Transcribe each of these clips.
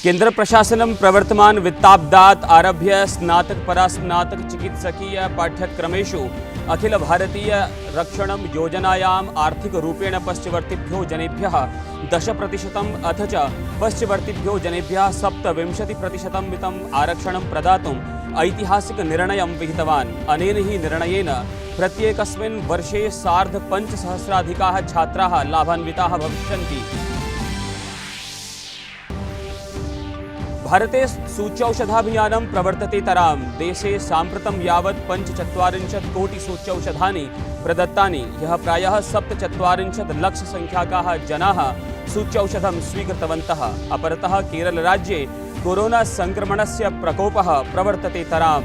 केंद्र प्रशासनं प्रवर्तमान वित्ताब्दात् आरभ्य स्नातक परास्नातक चिकित्सकीय पाठ्यक्रमेषु अखिल भारतीय रक्षण योजनायाम् आर्थिक रूपेण पश्चवर्तिभ्यो जनेभ्यः 10% अथ च पश्चवर्तिभ्यो जनेभ्यः 27% मितम् आरक्षणं प्रदातुम् ऐतिहासिक निर्णयं विहितवान्। अनेन हि निर्णयेन प्रत्येकस्मिन् वर्षे सार्ध-5,000 छात्राः लाभान्विताः भविष्यन्ति। भारते सूच्यौषधाभियानं प्रवर्तते तराम। देशे साम्प्रतं यावत् 45 कोटि सूच्यौषधानि प्रदत्तानि। यः प्रायः 47 लक्ष संख्याकाः जनाः सूच्यौषधं स्वीकृतवन्तः। अपरतः केरलराज्ये कोरोना संक्रमणस्य प्रकोपः प्रवर्तते तराम।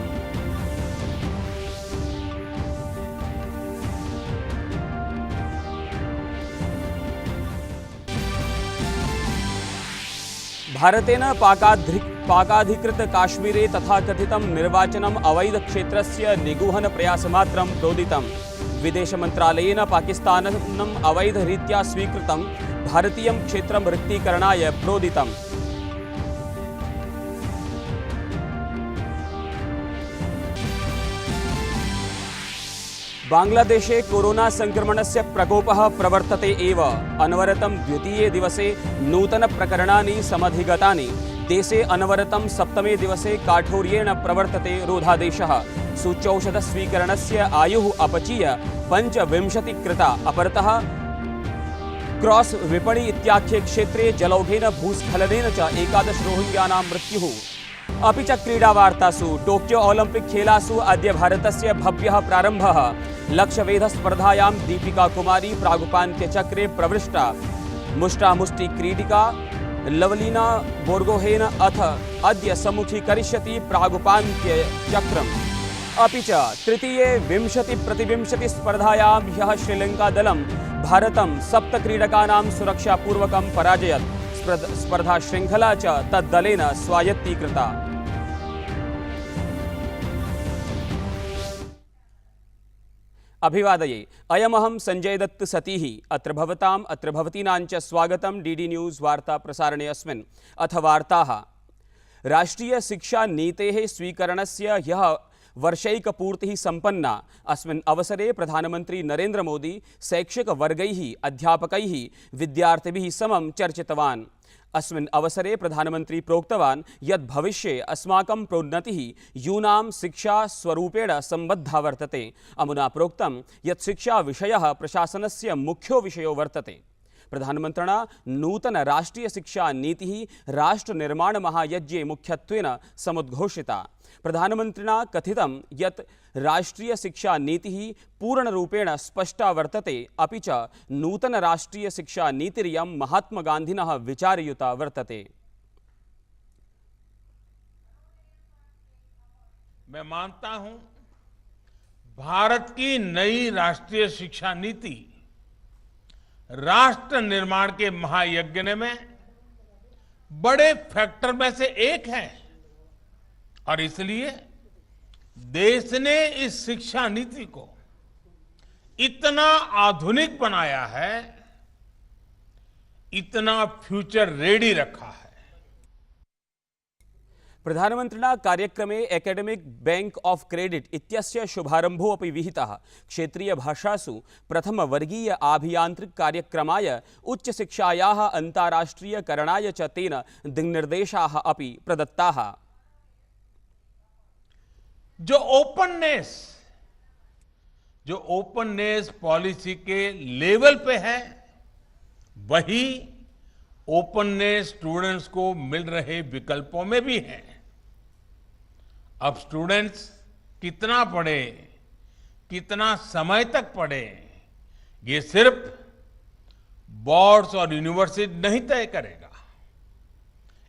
भारतेन पाकाधिकृत काश्मीरे तथाकथितं निर्वाचनम् अवैध क्षेत्रस्य निगूहन प्रयासमात्रं प्रोदितम्। विदेशमन्त्रालयेन पाकिस्तानम् अवैधरीत्या स्वीकृतं भारतीयं क्षेत्रं रिक्तीकरणाय प्रोदितम्। बांग्लादेशे कोरोना संक्रमणस्य प्रकोपः प्रवर्तते एव। अनवरतं द्वितीये दिवसे नूतन प्रकरणानि समधिगतानि। देशे अनवरतं सप्तमे दिवसे काठोर्येण प्रवर्तते रोधादेशः। सूच्यौषध स्वीकरणस्य आयुः अपचीय 25 कृता। अपरतः क्रॉस विपणि इत्याख्ये क्षेत्रे जलौघेन भूस्खलनेन च 11 रोहिङ्ग्यानां मृत्युः। अपि च क्रीडावार्तासु टोक्यो ओलंपिक खेलासु अद्य भारतस्य भव्यः प्रारम्भः। लक्ष्यवेधस्पर्धायां दीपिका कुमारी प्रागुपान्त्यचक्रे प्रविष्टा। मुष्टामुष्टि क्रीडिका लवलीना बोर्गोहेन अथ अद्य सम्मुखीकरिष्यति प्रागुपान्त्यचक्रम्। अपि च तृतीये 20-20 स्पर्धायां ह्यः श्रीलङ्कादलं भारतं 7 क्रीडकानां सुरक्षापूर्वकं पराजयत्। स्पर्धा श्रृंखला च तद्दलेन स्वायत्तीकृता। अभिवादये। अयमहं संजय दत्त सतीः। अत्र भवतीनां च स्वागतं डीडी न्यूज़ वार्ता प्रसारणे अस्मिन्। अथ वार्ताः। राष्ट्रीय शिक्षा नीतेः स्वीकरणस्य ह्यः वर्षैकपूर्तिः सम्पन्ना। अस्मिन् अवसरे प्रधानमन्त्री नरेन्द्र मोदी शैक्षिकवर्गैः अध्यापकैः विद्यार्थिभिः समं चर्चितवान्। अस्मिन् अवसरे प्रधानमन्त्री प्रोक्तवान् यत् भविष्ये अस्माकं प्रोन्नतिः यूनां शिक्षा स्वरूपेण सम्बद्धा वर्तते। अमुना प्रोक्तं यत् शिक्षा विषयः प्रशासनस्य मुख्यो विषयो वर्तते। प्रधानमन्त्रिणा नूतन राष्ट्रीय शिक्षा नीतिः राष्ट्रनिर्माण महायज्ञे मुख्यत्वेन समुद्घोषिता। प्रधानमन्त्रिणा कथितं यत् राष्ट्रीय शिक्षा नीतिः पूर्णरूपेण स्पष्टा वर्तते। अपि च नूतन राष्ट्रीय शिक्षा नीतिरियं महात्मा गान्धिनः विचारयुता वर्तते। मैं मानता हूं भारत की नई राष्ट्रीय शिक्षा नीति राष्ट्र निर्माण के महायज्ञ में बड़े फैक्टर में से एक है और इसलिए देश ने इस शिक्षा नीति को इतना आधुनिक बनाया है, इतना फ्यूचर रेडी रखा है। प्रधानमन्त्रिणा कार्यक्रमे एकेडमिक बैंक ऑफ क्रेडिट इत्यस्य शुभारम्भो अपि विहितः। क्षेत्रीय भाषासु प्रथमवर्गीय आभियान्त्रिक कार्यक्रमाय उच्चशिक्षायाः अन्ताराष्ट्रीयकरणाय च तेन दिङ्निर्देशाः अपि प्रदत्ताः। जो ओपननेस पॉलिसी के लेवल पे है, वही ओपननेस स्टूडेंट्स को मिल रहे विकल्पों में भी है। अब स्टूडेंट्स कितना पढ़े, कितना समय तक पढ़े, ये सिर्फ बोर्ड्स और यूनिवर्सिटी नहीं तय करेगा।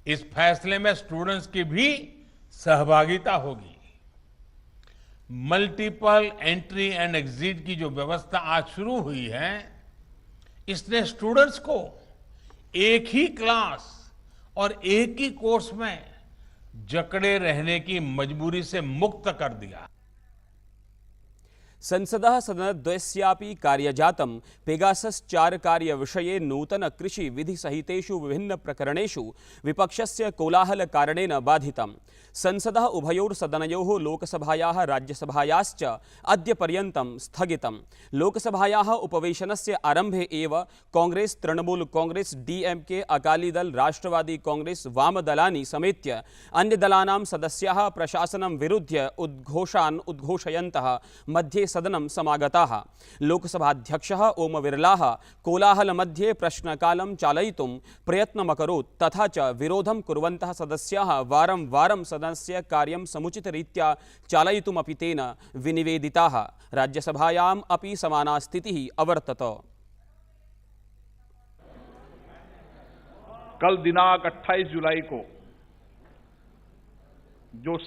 इस फैसले में स्टूडेंट्स की भी सहभागिता होगी। मल्टीपल एंट्री एंड एग्जिट की जो व्यवस्था आज शुरू हुई है, इसने स्टूडेंट्स को एक ही क्लास और एक ही कोर्स में जकड़े रहने की मजबूरी से मुक्त कर दिया। संसदः सदनद्वयस्यापि कार्यजातं पेगासस् 4 कार्यविषये नूतन कृषि विधि सहितेषु विभिन्न प्रकरणेषु विपक्षस्य कोलाहलकारणेन बाधितम्। संसदः उभयोर्सदनयोः लोकसभायाः राज्यसभायाश्च अद्य पर्यन्तं स्थगितम्। लोकसभायाः उपवेशनस्य आरम्भे एव कांग्रेस, तृणमूल कांग्रेस, डीएमके, अकालीदल, राष्ट्रवादी कांग्रेस, वामदलानि समेत्य अन्यदलानां सदस्याः प्रशासनं विरुध्य उद्घोषान् उद्घोषयन्तः मध्ये सदनं समागताः। लोकसभाध्यक्षः ओम बिरलाः कोलाहलमध्ये प्रश्नकालं चालयितुं प्रयत्नमकरोत्, तथा च विरोधं कुर्वन्तः सदस्याः वारं वारं सदनस्य कार्यं समुचितरीत्या चालयितुमपि तेन विनिवेदिताः। राज्यसभायाम् अपि समाना स्थितिः अवर्तत। कल दिनांक 28 जुलाई को जो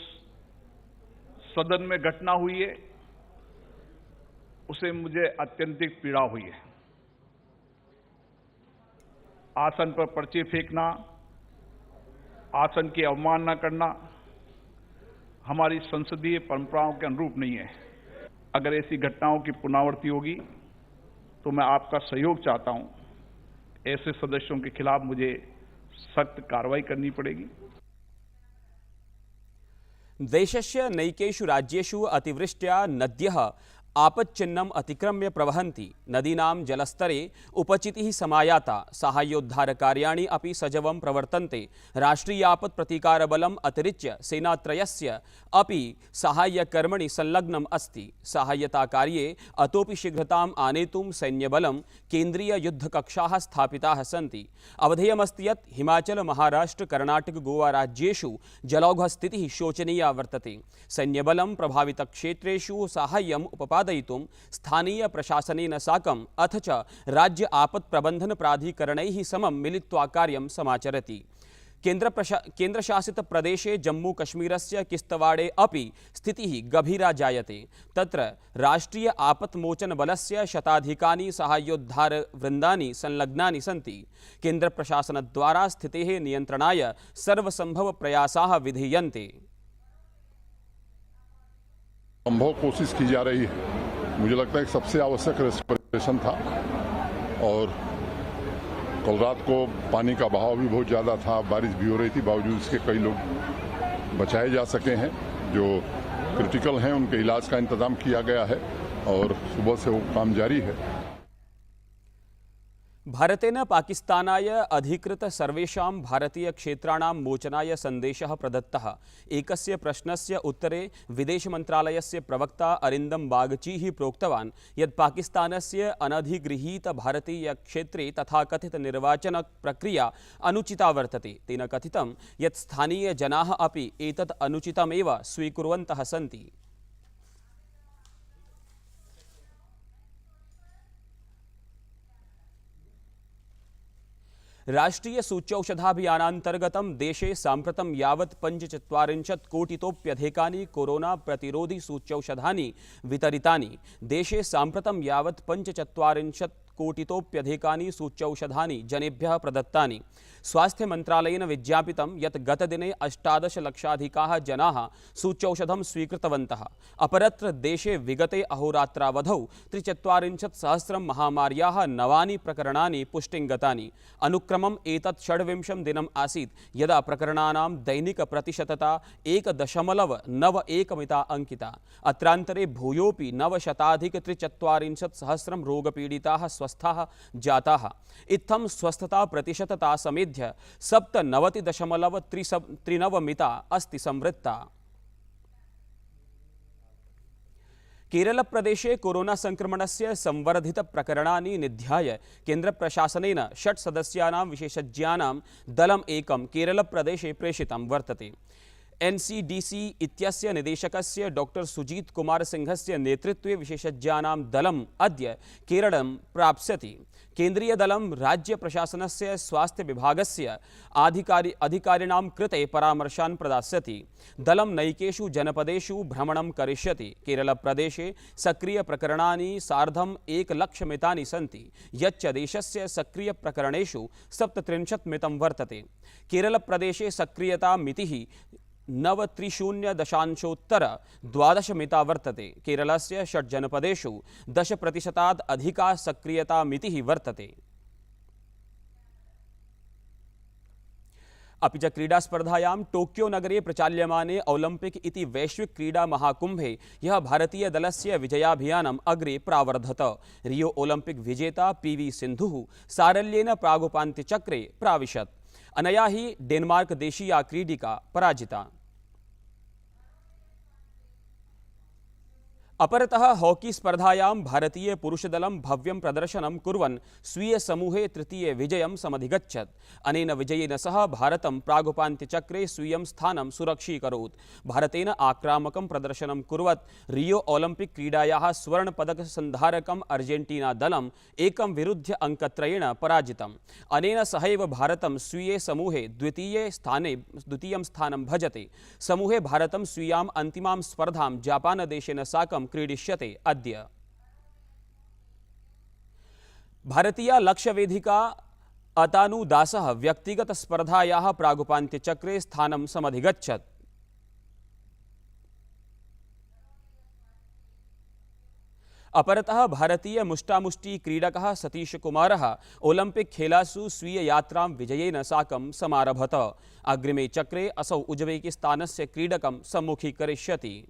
सदन में घटना हुई है उसे मुझे अत्यंतिक पीड़ा हुई है। आसन पर पर्चे फेंकना, आसन की अवमानना करना हमारी संसदीय परंपराओं के अनुरूप नहीं है। अगर ऐसी घटनाओं की पुनरावृत्ति होगी तो मैं आपका सहयोग चाहता हूं। ऐसे सदस्यों के खिलाफ मुझे सख्त कार्रवाई करनी पड़ेगी। देशस्य नैकेषु राज्येषु अतिवृष्ट्या नद्यः आपच्चिन्नम् अतिक्रम्य प्रवहन्ति। नदीनां जलस्तरे उपचितिः समायाता। साहाय्योद्धारकार्याणि अपि सजवं प्रवर्तन्ते। राष्ट्रीयापत् प्रतिकारबलम् अतिरिच्य सेनात्रयस्य अपि साहाय्यकर्मणि संलग्नम् अस्ति। साहाय्यताकार्ये अतोपि शीघ्रताम् आनेतुं सैन्यबलं केन्द्रीययुद्धकक्षाः स्थापिताः सन्ति। अवधेयमस्ति यत् हिमाचल, महाराष्ट्र, कर्णाटक, गोवा राज्येषु जलौघस्थितिः शोचनीया वर्तते। सैन्यबलं प्रभावितक्षेत्रेषु साहाय्यम् उपपादयितुं स्थानीय प्रशासनेन साकम् अथ च राज्य आपत् प्रबंधन प्राधिकरणैः समं मिलित्वा कार्यं समाचरति। केन्द्रशासित प्रदेशे जम्मू कश्मीरस्य किश्तवाड़े अपि स्थितिः गभीरा जायते। तत्र राष्ट्रीय आपत्मोचन बलस्य शताधिकानि साहाय्योद्धारवृन्दानि संलग्नानि सन्ति। केन्द्रप्रशासनद्वारा स्थितेः नियन्त्रणाय सर्वसम्भव प्रयासाः विधीयन्ते। संभव कोशिश की जा रही है। मुझे लगता है कि सबसे आवश्यक रेस्टोरेशन था और कल रात को पानी का बहाव भी बहुत ज़्यादा था, बारिश भी हो रही थी, बावजूद इसके कई लोग बचाए जा सके हैं। जो क्रिटिकल हैं उनके इलाज का इंतजाम किया गया है और सुबह से वो काम जारी है। भारतेन पाकिस्तानाय अधिकृत सर्वेषां भारतीयक्षेत्राणां मोचनाय सन्देशः प्रदत्तः। एकस्य प्रश्नस्य उत्तरे विदेशमन्त्रालयस्य प्रवक्ता अरिन्दम बागचीः प्रोक्तवान् यत् पाकिस्तानस्य अनधिगृहीत भारतीयक्षेत्रे तथाकथित निर्वाचनप्रक्रिया अनुचिता वर्तते। तेन कथितं यत् स्थानीयजनाः अपि एतत् अनुचितमेव स्वीकुर्वन्तः सन्ति। राष्ट्रीय सूच्यौषधाभियानान्तर्गतं देशे साम्प्रतं यावत् 45 कोटितोप्यधिकानि कोरोना प्रतिरोधि सूच्यौषधानि वितरितानि। देशे साम्प्रतं यावत् 45 कोटितोप्यधिकानि सूच्यौषधानि जनेभ्यः प्रदत्तानि। स्वास्थ्य मंत्रालयेन विज्ञापितं यत् गतदिने 18 लक्षाधिकाः जनाः सूच्यौषधं स्वीकृतवन्तः। अपरत्र देशे विगते अहोरात्रावधौ 43,000 महामार्याः नवानि प्रकरणानि पुष्टिं गतानि। अनुक्रमम् एतत् 26 दिनम् आसीत् यदा प्रकरणानां दैनिकप्रतिशतता 1.91 मिता अंकिता। अत्रान्तरे भूयोपि 943,000 रोगपीडिताः स्वस्थाः जाताः। इत्थं स्वस्थता प्रतिशतता समेध्य 97.39 मिता अस्ति संवृत्ता। केरल प्रदेशे कोरोना संक्रमणस्य संवर्धित प्रकरणानि निध्याय केन्द्रप्रशासनेन 6 सदस्यानां विशेषज्ञानां दलम् एकं केरल प्रदेशे प्रेषितं वर्तते। NCDC इत्यस्य निदेशकस्य डॉक्टर सुजीत कुमार सिंहस्य नेतृत्वे विशेषज्ञानां दलम् अद्य केरलं प्राप्स्यति। केन्द्रीय दलं राज्य प्रशासनस्य स्वास्थ्य विभागस्य अधिकारिणां कृते परामर्शान् प्रदास्यति। दलं नैकेषु जनपदेषु भ्रमणं करिष्यति। केरल प्रदेशे सक्रिय प्रकरणानि सार्धं 1 लक्ष मितानि सन्ति, यच्च देशस्य सक्रिय प्रकरणेषु 37 मितं वर्तते। केरल प्रदेशे सक्रियता मितिः 9,30,12 मिता वर्तते। केरलस्य 6 जनपदेषु 10% अधिका सक्रियतामितिः वर्तते। अपि च क्रीडास्पर्धायां टोक्यो नगरे प्रचाल्यमाने ओलंपिक इति वैश्विक क्रीडा महाकुंभे यह भारतीय दलस्य विजयाभियानम् अग्रे प्रावर्धत। रियो ओलंपिक विजेता PV सिन्धुः सारल्येन प्रागुपान्त्यचक्रे प्राविशत्। अनया हि डेन्मार्क देशीया क्रीडिका पराजिता। अपरतः हॉकी स्पर्धायां भारतीय पुरुषदलं भव्यं प्रदर्शनं कुर्वन् स्वीय समूहे तृतीय विजयं समधिगच्छत्। अनेन विजयेन सह भारतं प्रागुपान्त्यचक्रे स्वीयं स्थानं सुरक्षीकरोत्। भारतेन आक्रामकं प्रदर्शनं कुर्वत् रियो ओलंपिक क्रीडायाः स्वर्णपदकसन्धारकम् अर्जेन्टीना दलं 1 विरुध्य अंकत्रयेण पराजितम्। अनेन सहैव भारतं स्वीये समूहे द्वितीयं स्थानं भजते। समूहे भारतं स्वीयाम् अन्तिमां स्पर्धां जापान देशेन साकं क्रीडिष्यते अद्य। भारतीया लक्ष्यवेधिका अतानु दासः व्यक्तिगत स्पर्धायाः प्रागुपान्त्यचक्रे स्थानं समधिगच्छत्। अपरतः भारतीय मुष्टामुष्टि क्रीडकः सतीश कुमारः ओलंपिक खेलासु स्वीय यात्रां विजयेन साकं समारभत। अग्रिमे चक्रे असौ उज्बेकिस्तानस्य क्रीडकं सम्मुखीकरिष्यति।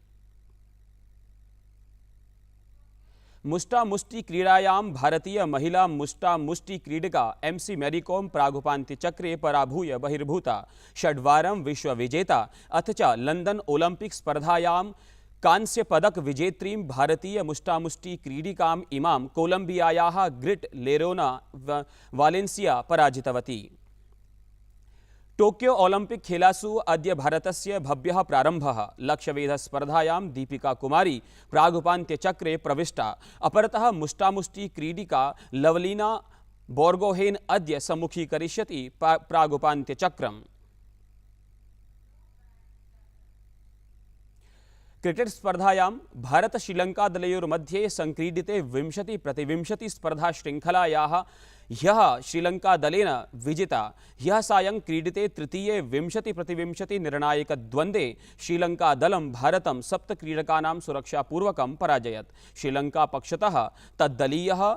मुष्टामुष्टि क्रीडायां भारतीय महिला मुष्टामुष्टि क्रीडिका MC मैरीकॉम प्रागुपान्त्यचक्रे पराभूय बहिर्भूता। 6 वारं विश्वविजेता अथ च लंदन ओलंपिक स्पर्धायां कांस्य पदक विजेत्रीं भारतीय मुष्टामुष्टि क्रीडिकाम् इमां कोलंबियायाः ग्रिट लेरोना वालेंसिया पराजितवती। टोक्यो ओलंपिक खेलासु अद्य भारतस्य भव्यः प्रारम्भः। लक्ष्यवेधस्पर्धायां दीपिका कुमारी प्रागुपान्त्यचक्रे प्रविष्टा। अपरतः मुष्टामुष्टि क्रीडिका लवलीना बोर्गोहेन अद्य सम्मुखीकरिष्यति प्रागुपान्त्यचक्रम्। क्रिकेट स्पर्धायां भारत श्रीलंका दलयोर्मध्ये संक्रीडिते 20-20 स्पर्धा श्रृंखलायाः ह्यः श्रीलंका दलेन विजिता। ह्यः सायं क्रीडिते तृतीये 20-20 निर्णायकद्वन्द्वे श्रीलंका दलं भारतं 7 क्रीडकानां सुरक्षापूर्वकं पराजयत्। श्रीलंका पक्षतः तद्दलीयः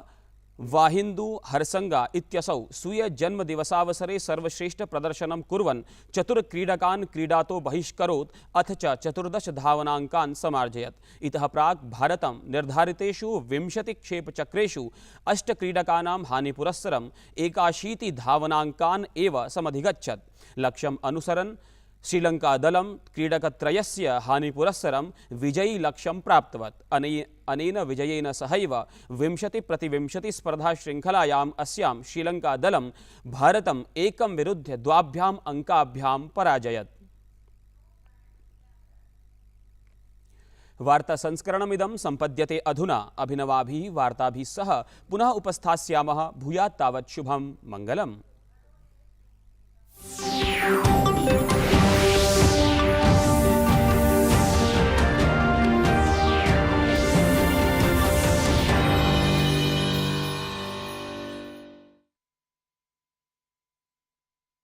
वाहिन्दु हरसंगा इत्यसौ स्वीय जन्मदिवसावसरे सर्वश्रेष्ठ प्रदर्शनं कुर्वन् 4 क्रीडकान् क्रीडातो बहिष्करोत् अथ च 14 धावनाङ्कान् समार्जयत्। इतः प्राक् भारतं निर्धारितेषु 20 क्षेपचक्रेषु 8 क्रीडकानां हानिपुरस्सरं 81 धावनाङ्कान् एव समधिगच्छत्। लक्ष्यम् अनुसरन् श्रीलंका दलं क्रीडकत्रयस्य हानिपुरस्सरं विजयी लक्ष्यं प्राप्तवत्। अनेन विजयेन सहैव 20-20 स्पर्धा श्रृंखलायाम् अस्यां श्रीलंका दलं भारतं 1 विरुध्य 2 अंकाभ्यां पराजयत्। वार्ता संस्करणमिदं सम्पद्यते अधुना। अभिनवाभिः वार्ताभिः सह पुनः उपस्थास्यामः। भूयात् तावत् शुभं मङ्गलम्।